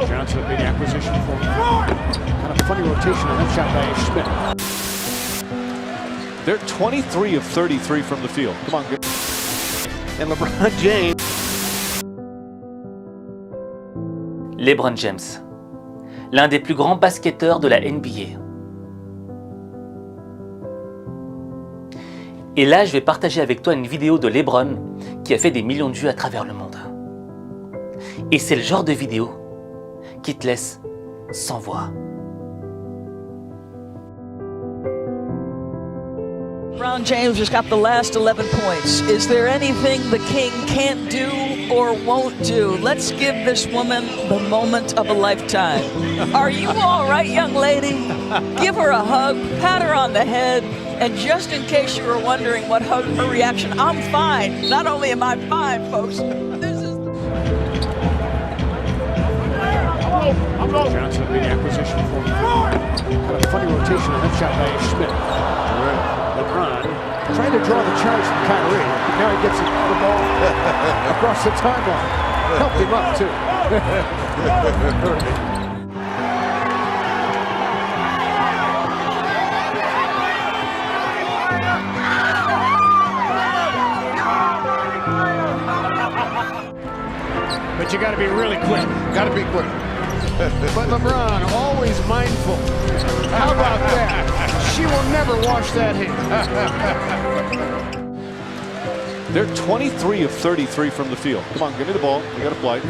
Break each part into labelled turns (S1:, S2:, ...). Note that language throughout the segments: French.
S1: Johnson made the acquisition for him. Kind of funny rotation on that shot by Ish Smith.
S2: They're 23 of 33 from the field. Come on, good. And LeBron James.
S3: LeBron James, l'un des plus grands basketteurs de la NBA. Et là, je vais partager avec toi une vidéo de LeBron qui a fait des millions de vues à travers le monde. Et c'est le genre de vidéo qui te laisse sans voix.
S4: LeBron James has got the last 11 points. Is there anything the king can't do or won't do? Let's give this woman the moment of a lifetime. Are you all right, young lady? Give her a hug, pat her on the head, and just in case you were wondering what her reaction, I'm fine. Not only am I fine, folks, this is...
S1: Johnson made the acquisition for him. Kind of funny rotation on that shot by Ish Smith. LeBron trying to draw the charge from Kyrie. Now he gets the ball across the timeline. Helped him up, too. But you got to be really quick.
S5: Got to be quick.
S1: But LeBron, always mindful. How about that? She will never wash that hit.
S2: They're 23 of 33 from the field. Come on, give me the ball. We got to play.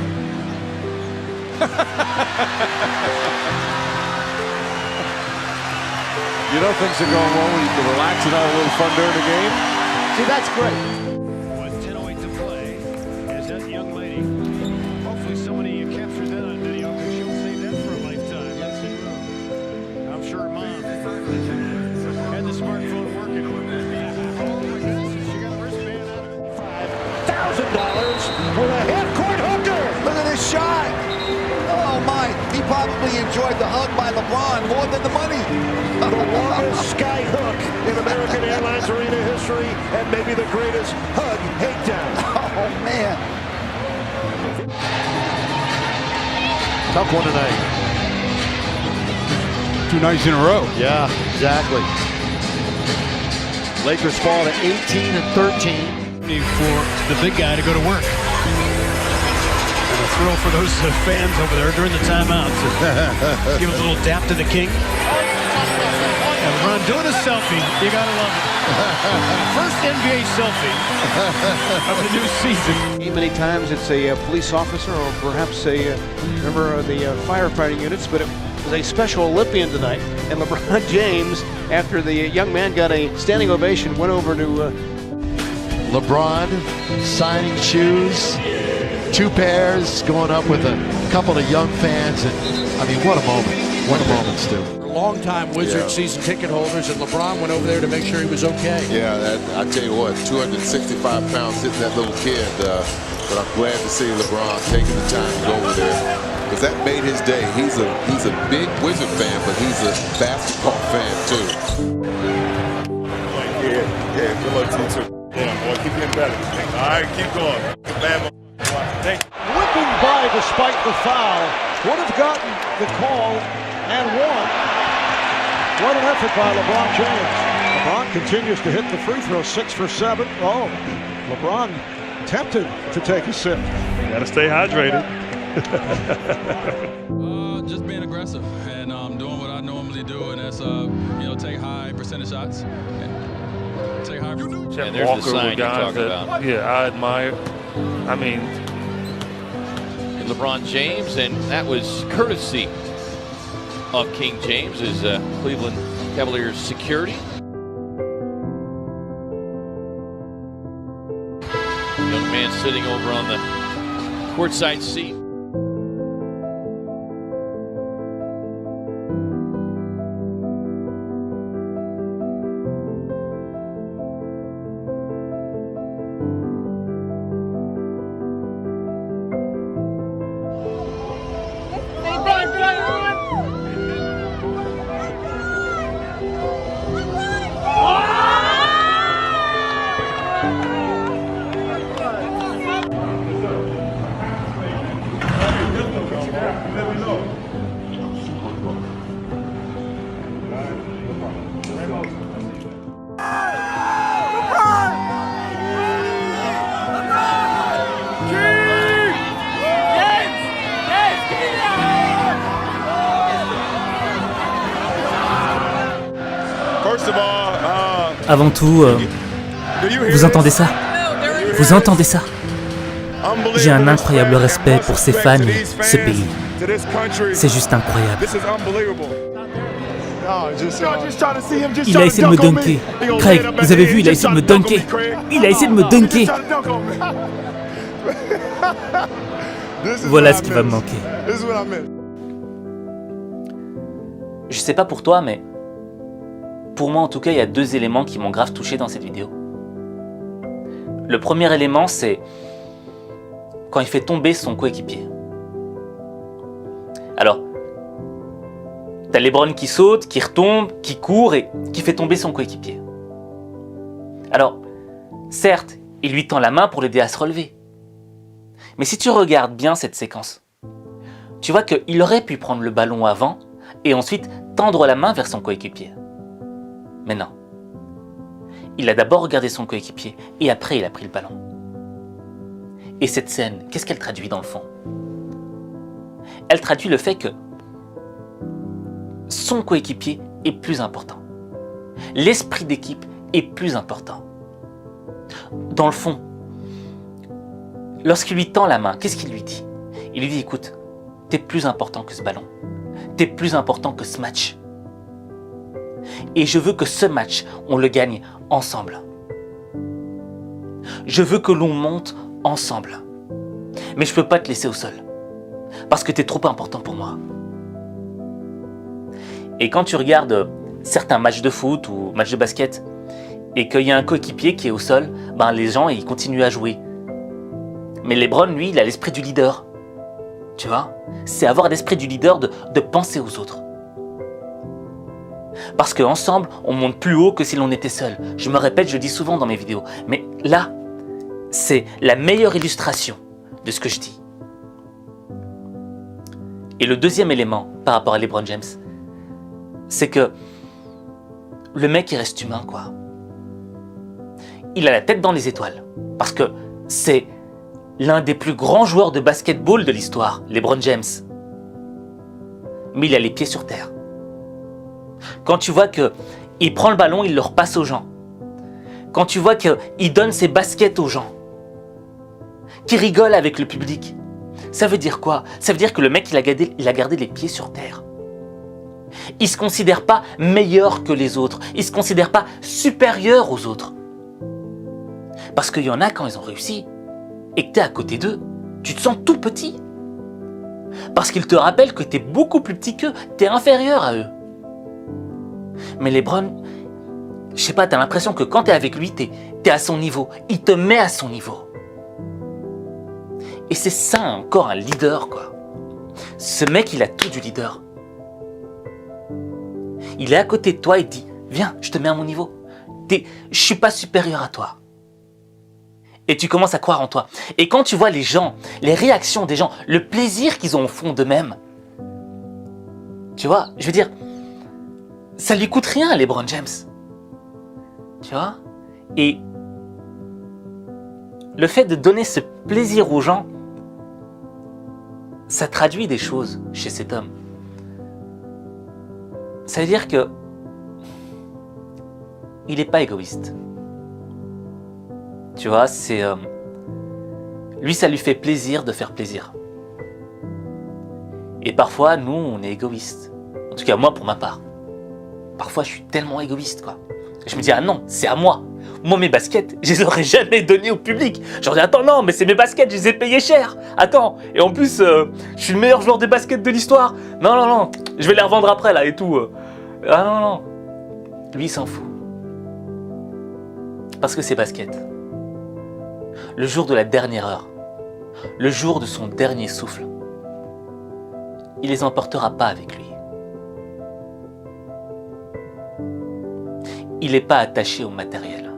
S2: You know things are going well when you can relax and have a little fun during the game.
S1: See, that's great.
S6: With 10:08 to play, as that young lady, hopefully somebody captured that on video because she'll save that for a lifetime. Yes, it will. I'm sure her mom had the smartphone working. Oh my goodness, she got a wristband out of it.
S1: $1,000 with a half-court hooker.
S5: Look at this shot. Oh, my. He probably enjoyed the hug by LeBron more than the money.
S1: The longest sky hook in American Airlines Arena history, and maybe the greatest hug takedown.
S5: Oh, man.
S2: Tough one tonight.
S1: 2 nights in a row.
S2: Yeah, exactly. Lakers fall to 18 and 13.
S6: For the big guy to go to work. And a thrill for those fans over there during the timeouts. Give a little dap to the king. And LeBron doing a selfie. You gotta love it. First NBA selfie of the new season.
S1: Many times it's a police officer or perhaps a member of the firefighting units, but it was a Special Olympian tonight. And LeBron James, after the young man got a standing ovation, went over to
S7: LeBron signing shoes, 2 pairs, going up with a couple of young fans, and I mean, what a moment! What a moment, Stu.
S8: Long-time Wizard season ticket holders, and LeBron went over there to make sure he was okay.
S5: Yeah, I tell you what, 265 pounds hitting that little kid, but I'm glad to see LeBron taking the time to go over there, because that made his day. He's a big Wizard fan, but he's a basketball fan too.
S9: Yeah, good luck to you too. Yeah, boy, keep getting better. All right, keep going. Bad boy. Thank you.
S1: whipping by despite the foul. Would have gotten the call and won. What an effort by LeBron James. LeBron continues to hit the free throw, 6 for 7. Oh, LeBron tempted to take a sip.
S9: You gotta stay hydrated.
S10: Just being aggressive and doing what I normally do, and that's take high percentage shots. Take high.
S11: And there's the sign you're talking about.
S9: Yeah, I admire. I mean,
S11: And LeBron James, and that was courtesy of King James, as Cleveland Cavaliers security. Young man sitting over on the courtside seat.
S3: Avant tout, vous entendez ça? Vous entendez ça? J'ai un incroyable respect pour ces fans et ce pays. C'est juste incroyable. Il a essayé de me dunker. Craig, vous avez vu, il a essayé de me dunker. Il a essayé de me dunker. Voilà ce qui va me manquer. Je sais pas pour toi, mais pour moi en tout cas, il y a deux éléments qui m'ont grave touché dans cette vidéo. Le premier élément, c'est quand il fait tomber son coéquipier. Alors, t'as LeBron qui saute, qui retombe, qui court et qui fait tomber son coéquipier. Alors, certes, il lui tend la main pour l'aider à se relever. Mais si tu regardes bien cette séquence, tu vois qu'il aurait pu prendre le ballon avant et ensuite tendre la main vers son coéquipier. Mais non. Il a d'abord regardé son coéquipier et après il a pris le ballon. Et cette scène, qu'est-ce qu'elle traduit dans le fond? Elle traduit le fait que son coéquipier est plus important. L'esprit d'équipe est plus important. Dans le fond, lorsqu'il lui tend la main, qu'est-ce qu'il lui dit? Il lui dit, écoute, t'es plus important que ce ballon. T'es plus important que ce match. Et je veux que ce match, on le gagne ensemble. Je veux que l'on monte ensemble. Mais je ne peux pas te laisser au sol. Parce que tu es trop important pour moi. Et quand tu regardes certains matchs de foot ou matchs de basket, et qu'il y a un coéquipier qui est au sol, ben les gens ils continuent à jouer. Mais LeBron, lui, il a l'esprit du leader. Tu vois? C'est avoir l'esprit du leader de penser aux autres. Parce qu'ensemble, on monte plus haut que si l'on était seul. Je me répète, je le dis souvent dans mes vidéos. Mais là, c'est la meilleure illustration de ce que je dis. Et le deuxième élément par rapport à LeBron James, c'est que le mec, il reste humain, quoi. Il a la tête dans les étoiles. Parce que c'est l'un des plus grands joueurs de basketball de l'histoire, LeBron James. Mais il a les pieds sur terre. Quand tu vois qu'il prend le ballon, il le repasse aux gens. Quand tu vois qu'il donne ses baskets aux gens. Qu'il rigole avec le public. Ça veut dire quoi? Ça veut dire que le mec, il a gardé les pieds sur terre. Il ne se considère pas meilleur que les autres. Il ne se considère pas supérieur aux autres. Parce qu'il y en a quand ils ont réussi et que tu es à côté d'eux, tu te sens tout petit. Parce qu'ils te rappellent que tu es beaucoup plus petit qu'eux, tu es inférieur à eux. Mais LeBron, je sais pas, tu as l'impression que quand tu es avec lui, tu es à son niveau. Il te met à son niveau. Et c'est ça encore un leader, quoi. Ce mec, il a tout du leader. Il est à côté de toi et dit, viens, je te mets à mon niveau. Je suis pas supérieur à toi. Et tu commences à croire en toi. Et quand tu vois les gens, les réactions des gens, le plaisir qu'ils ont au fond d'eux-mêmes, tu vois, je veux dire, ça lui coûte rien à LeBron James. Tu vois? Et le fait de donner ce plaisir aux gens, ça traduit des choses chez cet homme. Ça veut dire que il n'est pas égoïste. Tu vois, c'est lui, ça lui fait plaisir de faire plaisir. Et parfois, nous, on est égoïste. En tout cas, moi, pour ma part. Parfois, je suis tellement égoïste, quoi. Je me dis, ah non, c'est à moi. Moi, mes baskets, je les aurais jamais données au public. Genre, attends, non, mais c'est mes baskets, je les ai payées cher. Attends, et en plus, je suis le meilleur joueur de basket de l'histoire. Non, non, non, je vais les revendre après, là, et tout. Ah non, non. Lui, il s'en fout. Parce que c'est basket. Le jour de la dernière heure, le jour de son dernier souffle, il les emportera pas avec lui. Il n'est pas attaché au matériel.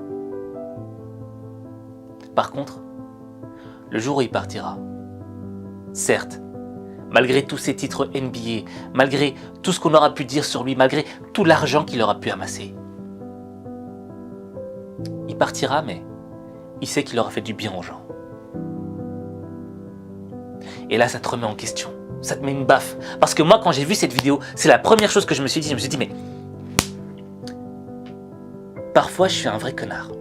S3: Par contre, le jour où il partira, certes, malgré tous ses titres NBA, malgré tout ce qu'on aura pu dire sur lui, malgré tout l'argent qu'il aura pu amasser, il partira, mais il sait qu'il aura fait du bien aux gens. Et là, ça te remet en question. Ça te met une baffe. Parce que moi, quand j'ai vu cette vidéo, c'est la première chose que je me suis dit. Je me suis dit, mais Parfois, je suis un vrai connard.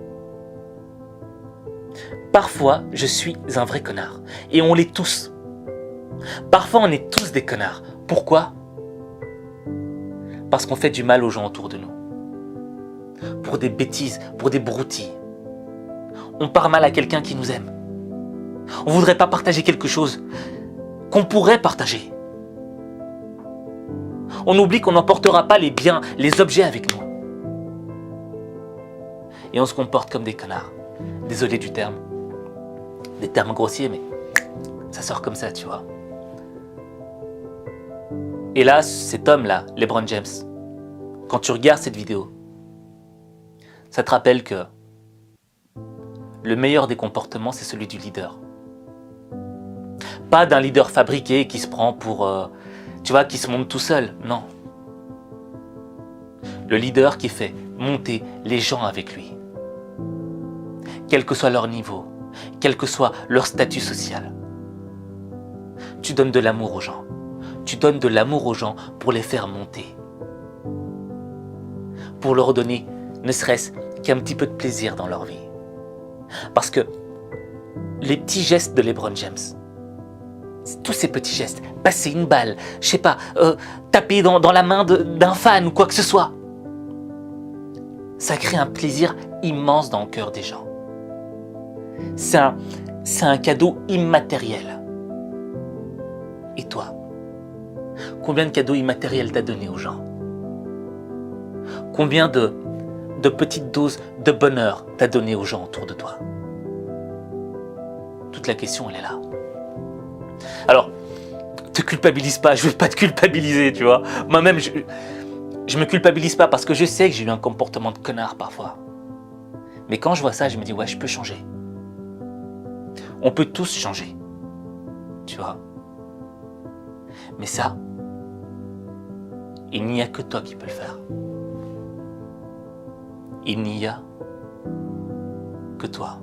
S3: Parfois, je suis un vrai connard. Et on l'est tous. Parfois, on est tous des connards. Pourquoi ? Parce qu'on fait du mal aux gens autour de nous. Pour des bêtises, pour des broutilles. On parle mal à quelqu'un qui nous aime. On ne voudrait pas partager quelque chose qu'on pourrait partager. On oublie qu'on n'emportera pas les biens, les objets avec nous. Et on se comporte comme des connards. Désolé du terme. Des termes grossiers, mais ça sort comme ça, tu vois. Et là, cet homme-là, LeBron James, quand tu regardes cette vidéo, ça te rappelle que le meilleur des comportements, c'est celui du leader. Pas d'un leader fabriqué qui se prend pour, tu vois, qui se monte tout seul, non. Le leader qui fait monter les gens avec lui. Quel que soit leur niveau, quel que soit leur statut social. Tu donnes de l'amour aux gens. Tu donnes de l'amour aux gens pour les faire monter. Pour leur donner, ne serait-ce qu'un petit peu de plaisir dans leur vie. Parce que les petits gestes de LeBron James, tous ces petits gestes, passer une balle, je sais pas, taper dans la main d'un fan ou quoi que ce soit, ça crée un plaisir immense dans le cœur des gens. C'est un cadeau immatériel. Et toi, combien de cadeaux immatériels t'as donné aux gens ? Combien de petites doses de bonheur t'as donné aux gens autour de toi ? Toute la question, elle est là. Alors, te culpabilise pas, je veux pas te culpabiliser, tu vois. Moi-même, je me culpabilise pas parce que je sais que j'ai eu un comportement de connard parfois. Mais quand je vois ça, je me dis, ouais, je peux changer. On peut tous changer, tu vois. Mais ça, il n'y a que toi qui peux le faire. Il n'y a que toi.